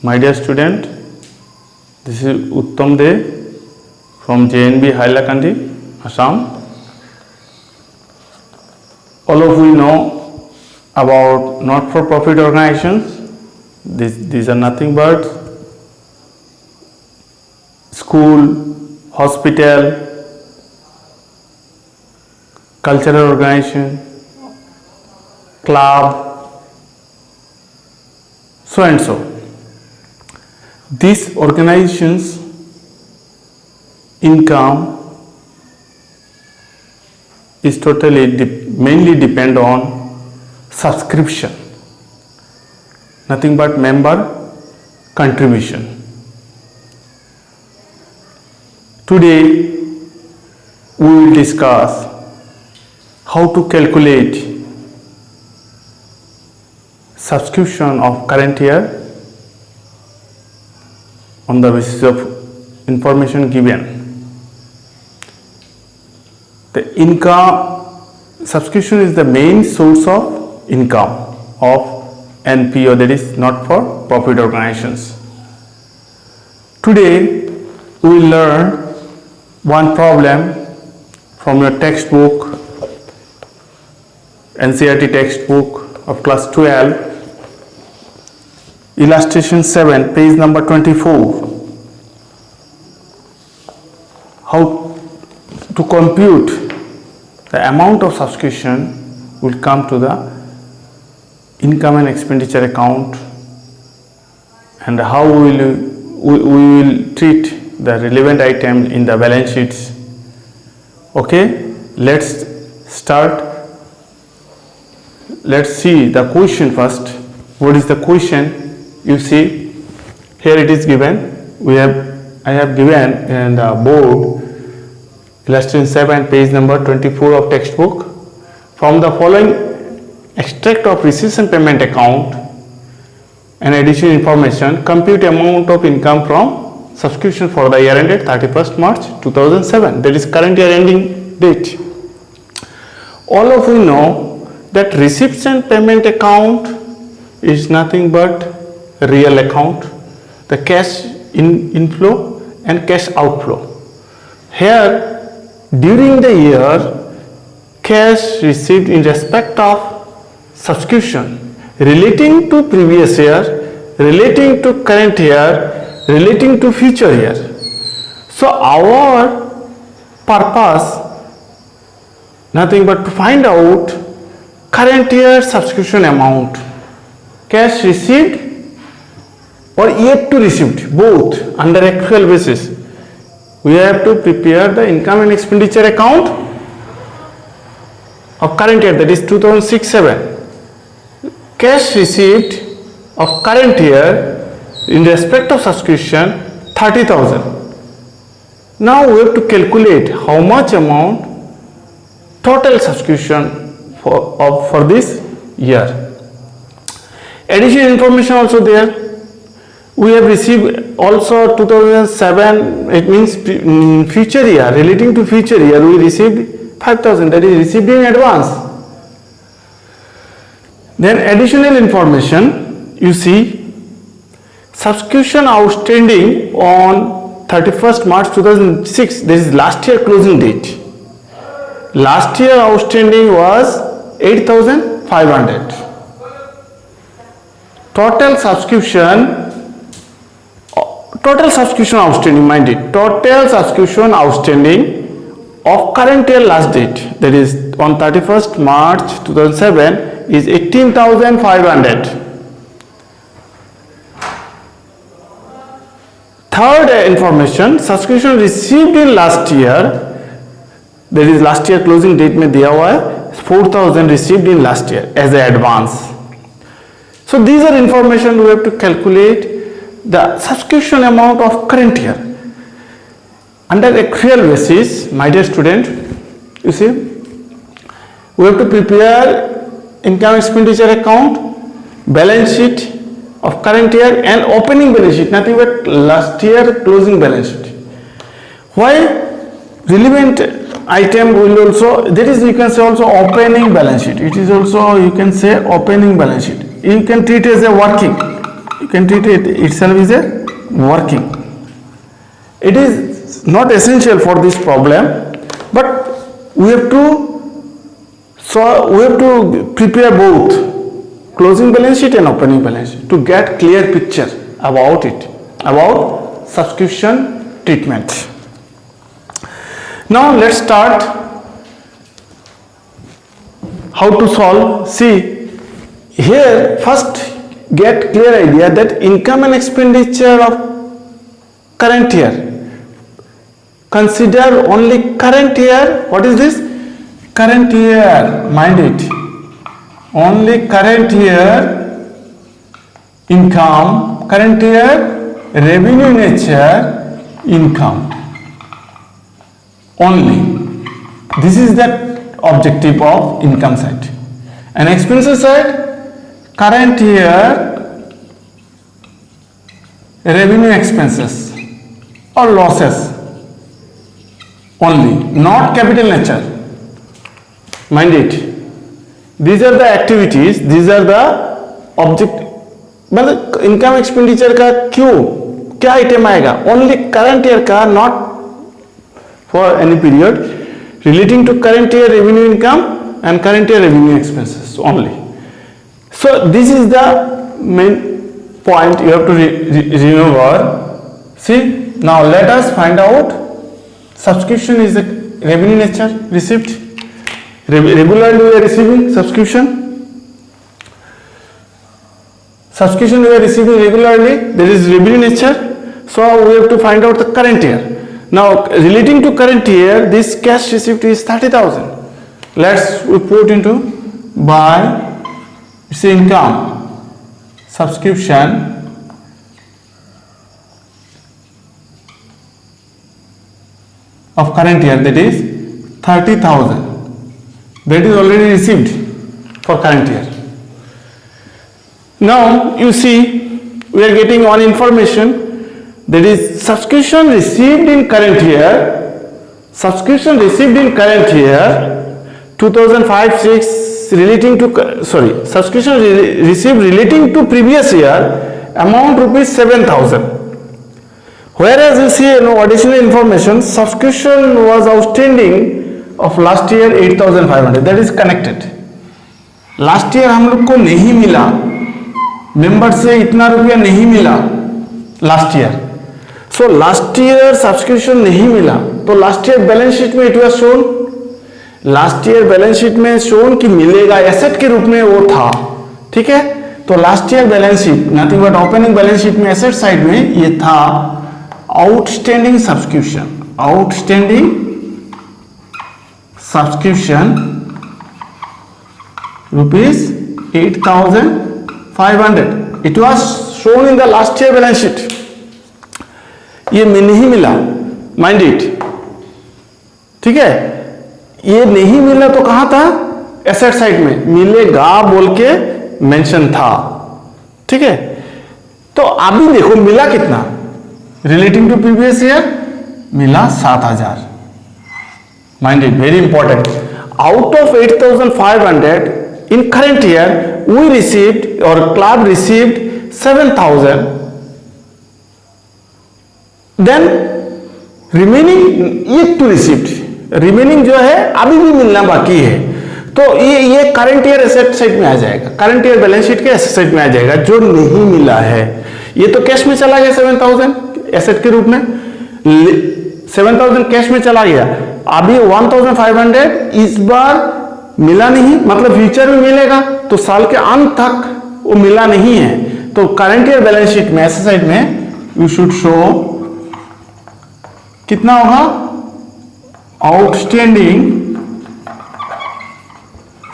My dear student, this is Uttam De from JNB Hailakandi, Assam. All of you know about not-for-profit organizations. These are nothing but school, hospital, cultural organization, club, so and so. These organizations' income is totally mainly depend on subscription, nothing but member contribution. Today we will discuss how to calculate subscription of current year on the basis of information given. The income subscription is the main source of income of NPO, that is not for profit organizations. Today we will learn one problem from your textbook, NCERT textbook of class 12, illustration 7, page number 24. How to compute the amount of subscription will come to the income and expenditure account, and how we will treat the relevant item in the balance sheets. Okay, let's start. Let's see the question first. What is the question? You see, here it is given. I have given in the board illustration 7, page number 24 of textbook. From the following extract of receipts and payment account and additional information, compute amount of income from subscription for the year ended 31st March 2007. That is current year ending date. All of you know that receipts and payment account is nothing but real account, the cash inflow and cash outflow. Here, during the year, cash received in respect of subscription relating to previous year, relating to current year, relating to future year. So our purpose nothing but to find out current year subscription amount, cash received or yet to received, both under actual basis. We have to prepare the income and expenditure account of current year, that is 2006-07. Cash received of current year in respect of subscription 30,000. Now we have to calculate how much amount total subscription for this year. Additional information also there. We have received also 2007, it means future year, relating to future year, we received 5,000, that is received in advance. Then additional information, you see, subscription outstanding on 31st March 2006, this is last year closing date. Last year outstanding was 8,500. Total subscription outstanding, mind it, total subscription outstanding of current year last date, that is on 31st March 2007 is 18,500. Third information, subscription received in last year, that is last year closing date में दिया हुआ है 4,000 received in last year as an advance. So these are information we have to calculate the subscription amount of current year. Under actual basis, my dear student, you see, we have to prepare income expenditure account, balance sheet of current year and opening balance sheet, nothing but last year closing balance sheet. Why relevant item will also, that is you can say also opening balance sheet. It is also you can say opening balance sheet. You can treat as a working. you can treat it itself is a working. It is not essential for this problem, but we have to prepare both closing balance sheet and opening balance sheet to get clear picture about it, about subscription treatment. Now let's start how to solve. See here, first get clear idea that income and expenditure of current year. Consider only current year. What is this? Current year. Mind it. Only current year income, current year revenue nature income. Only. This is the objective of income side. And expenses side, current year revenue expenses or losses only, not capital nature. Mind it. These are the activities, these are the object. मतलब income expenditure का क्यों क्या item आएगा? Only current year का, not for any period, relating to current year revenue income and current year revenue expenses only. So this is the main point you have to remember. See, now let us find out subscription is the revenue nature received. Regularly we are receiving subscription. Subscription we are receiving regularly, there is revenue nature. So we have to find out the current year. Now relating to current year, this cash received is 30,000. Let's we put into by its income, subscription of current year, that is 30,000. That is already received for current year. Now you see we are getting one information, that is subscription received in current year. Subscription received in current year 2005-06 relating to subscription received relating to previous year amount rupees 7,000. Whereas you see additional information, subscription was outstanding of last year 8,500. That is connected. Last year हम लोग को नहीं मिला, member से इतना रुपया नहीं मिला last year. So last year subscription नहीं मिला तो लास्ट ईयर बैलेंस शीट में it was shown, last year balance sheet में शोन कि मिलेगा, एसेट के रूप में वो था. ठीक है, तो last year balance sheet nothing but opening balance sheet में एसेट साइड में ये था outstanding subscription, outstanding subscription rupees 8,500. It was shown in the last year balance sheet. ये नहीं मिला, माइंड इट. ठीक है, ये नहीं मिला तो कहां था? एसेट साइड में. मिलेगा बोल के मेंशन था. ठीक है, तो अभी देखो मिला कितना रिलेटिंग टू प्रीवियस ईयर, मिला 7,000. Mind it, very important. Out of 8,500 in current year we received or club received 7,000. then remaining yet to received, remaining जो है अभी भी मिलना बाकी है, तो ये करंट ईयर एसेट साइड में आ जाएगा, करंट ईयर बैलेंस शीट के एसेट साइड में आ जाएगा. जो नहीं मिला है ये तो कैश में चला गया 7,000 एसेट के रूप में, 7,000 कैश में चला गया. अभी 1,500 इस बार मिला नहीं, मतलब फ्यूचर में मिलेगा, तो साल के अंत तक वो मिला नहीं है. तो करंट ईयर बैलेंस शीट में ऐसे साइड में यू शुड शो कितना होगा? Outstanding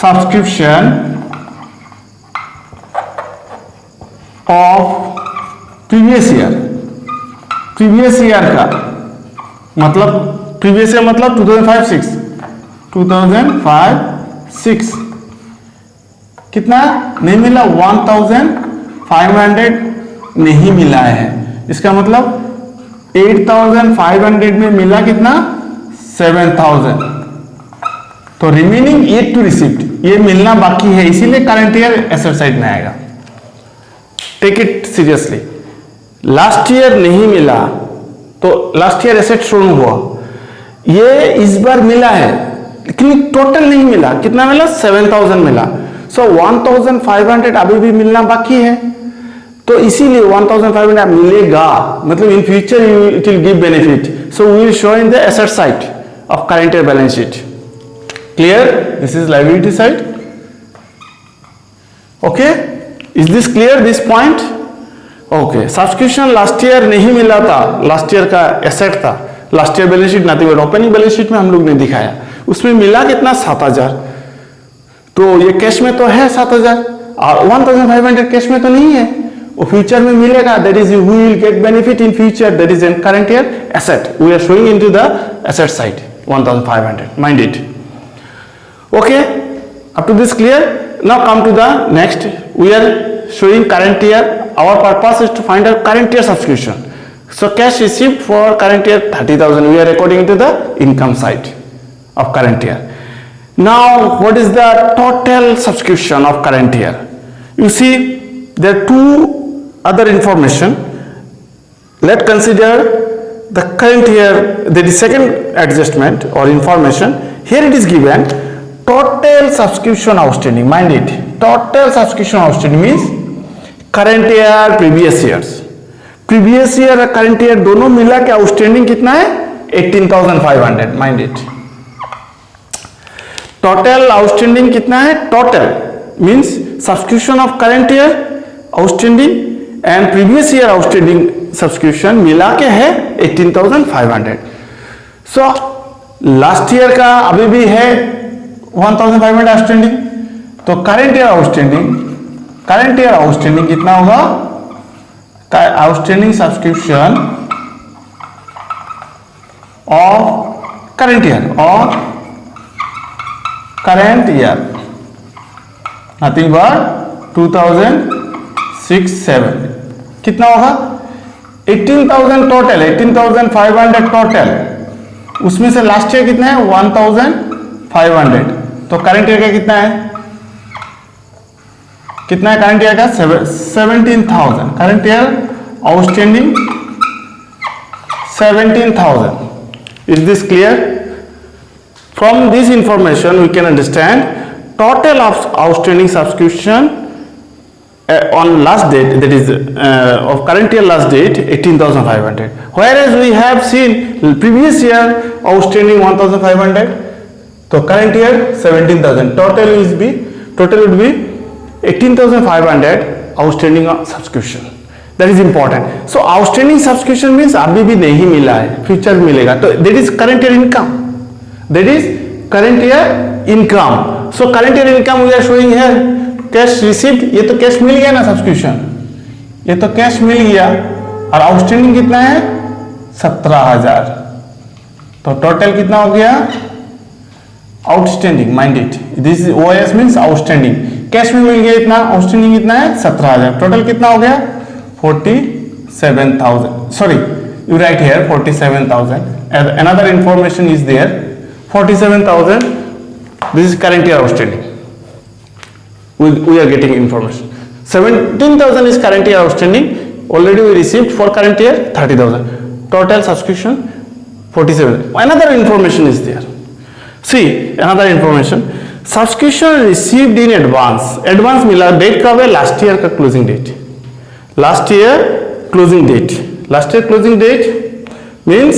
subscription of previous year. Previous year का मतलब प्रीवियस ईयर मतलब 2005-06 2005-06 कितना नहीं मिला? 1,500 नहीं मिला है. इसका मतलब 8,500 में मिला कितना? 7,000. तो रिमेनिंग येट टू रिसीव्ड, ये मिलना बाकी है, इसीलिए करंट ईयर एसेट साइड में आएगा. Take it seriously. Last year नहीं मिला तो लास्ट ईयर एसेट शो हुआ, ये इस बार मिला है लेकिन टोटल नहीं मिला। कितना मिला? 7000 मिला। सो 1500 अभी भी मिलना बाकी है, तो इसीलिए 1500 मिलेगा, मतलब in future it will give benefit. So we will show in the asset side of current year balance sheet. Clear? This is liability side. Okay, is this clear this point? Okay, subscription last year नहीं मिला था, last year का asset था, last year balance sheet nothing but opening balance sheet में हम लोग ने दिखाया, उसमें मिला कितना? 7000। तो ये कैश में तो है 7000 और 1500 कैश में तो नहीं है, वो फ्यूचर में मिलेगा। That is we will get benefit in future, that is in current year asset. We are showing into the asset side 1500, mind it. Okay, up to this clear? Now come to the next. We are showing current year. Our purpose is to find out current year subscription. So cash received for current year 30,000. We are recording to the income side of current year. Now what is the total subscription of current year? You see there are two other information. Let's consider the current year, that is second adjustment or information. Here it is given total subscription outstanding. Mind it, total subscription outstanding means current year previous years, previous year और current year दोनों मिला के outstanding कितना है? 18,500. Mind it, total outstanding कितना है? Total means subscription of current year outstanding and previous year outstanding subscription मिला के है 18,500. सो लास्ट ईयर का अभी भी है 1500 आउटस्टैंडिंग, तो करंट ईयर आउटस्टैंडिंग कितना होगा? Outstanding subscription of current year और करंट ईयर नथिंग बट 2006-7 कितना होगा? 18,000 टोटल, 18,500 टोटल, उसमें से लास्ट ईयर कितना है? 1,500. तो करंट ईयर का कितना है? कितना है करंट ईयर का? 17,000. Current year outstanding 17,000. Is this clear? From this information we can understand total of outstanding subscription on last date, that is of current year last date 18,500, whereas we have seen previous year outstanding 1,500, so current year 17,000. Total would be 18,500 outstanding subscription. That is important. So outstanding subscription means अभी भी नहीं मिला है, future मिलेगा, तो that is current year income. That is current year income. So current year income we are showing here. Cash received, ये तो cash मिल गया ना सब्सक्रिप्शन, ये तो कैश मिल गया और आउटस्टैंडिंग कितना है? 17,000. तो टोटल कितना हो गया? Outstanding, mind it, this is OS means outstanding. Cash में मिल गया इतना, आउटस्टैंडिंग कितना है? 17,000. टोटल कितना हो गया? 47,000. Sorry, you write here 47,000. Another information is there, 47,000. This is current year outstanding. We are getting information. 17,000 is current year outstanding. Already we received for current year 30,000. Total subscription 47. Another information is there. See another information. Subscription received in advance. Advance मिला, date कब है? Last year का closing date. Last year closing date. Last year closing date means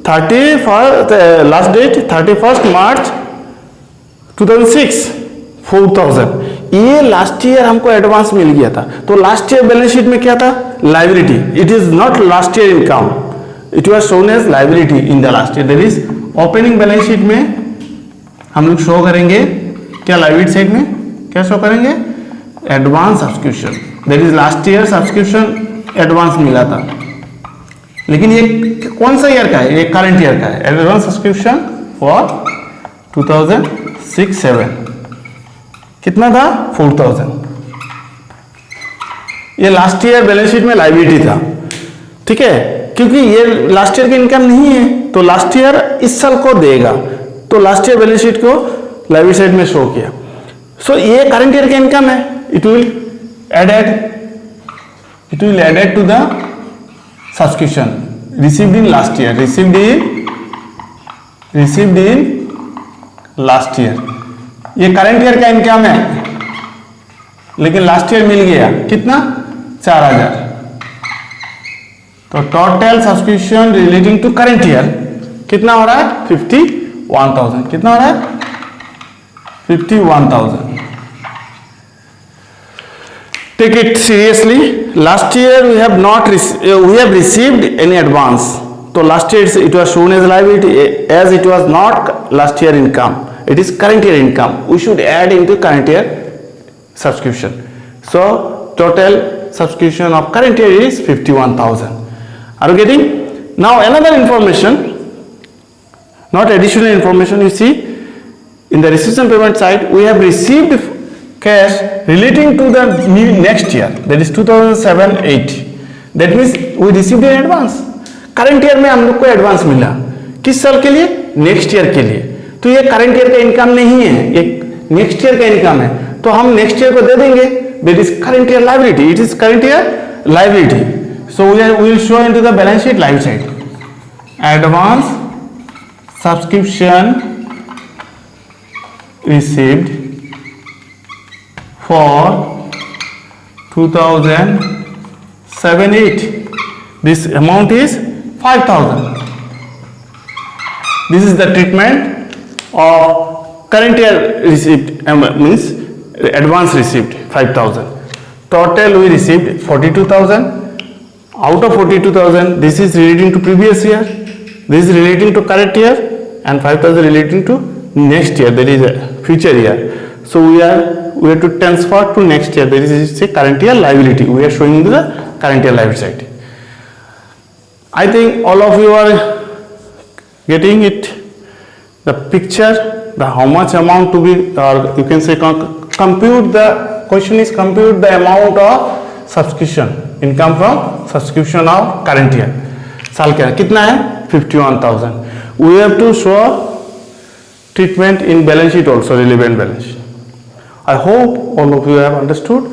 31st, last date 31st March 2006, 4,000. ये last year हमको advance मिल गया था, तो लास्ट ईयर बैलेंस शीट में क्या था? Liability. It is not last year income, it was shown as liability in the last year. That is opening balance sheet में हम लोग शो करेंगे क्या? लायबिलिटी साइड में क्या शो करेंगे? Advance subscription. That is last year subscription advance मिला था, लेकिन ये कौन सा ईयर का है? ये करंट ईयर का है. एडवांस सब्सक्रिप्शन फॉर 2006-7 कितना था? 4,000. ये लास्ट ईयर बैलेंस शीट में लायबिलिटी था, ठीक है, क्योंकि ये लास्ट ईयर की इनकम नहीं है, तो लास्ट ईयर इस साल को देगा, तो लास्ट ईयर बैलेंस शीट को लायबिलिटी साइड में शो किया. सो ये करंट ईयर की इनकम है, it will added it will added to the subscription received in last year, received in last year. ये करंट ईयर का इनकम है, लेकिन लास्ट ईयर मिल गया कितना, 4000। तो total subscription relating to current year कितना हो रहा है, 51,000। कितना हो रहा है, 51,000। Take it seriously. Last year we have received any advance. So last year it was shown as liability, as it was not last year income. It is current year income. We should add into current year subscription. So total subscription of current year is 51,000. Are you getting? Now another information, not additional information. You see, in the reception payment side, we have received cash relating to the next year, that is 2007-8. That means we received an advance. Current year में हम लोग को advance मिला, किस साल के लिए, next year के लिए। तो ये करंट ईयर का इनकम नहीं है, ये नेक्स्ट ईयर का इनकम है, तो हम नेक्स्ट ईयर को दे देंगे। That is current year liability, it is current year liability. So we will show into the balance sheet live side, advance subscription received for 2007-8, this amount is 5,000. This is the treatment of current year received, means advance received 5,000. Total we received 42,000. Out of 42,000, this is relating to previous year, this is relating to current year, and 5,000 relating to next year, that is a future year. So we have to transfer to next year, that is say current year liability. We are showing the current year liability side. I think all of you are getting it, the picture, the how much amount to be, or you can say compute the question is compute the amount of subscription, income from subscription of current year. साल क्या कितना है, 51,000. We have to show treatment in balance sheet also, relevant balance sheet. I hope all of you have understood.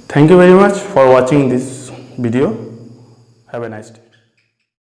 Thank you very much for watching this video. Have a nice day.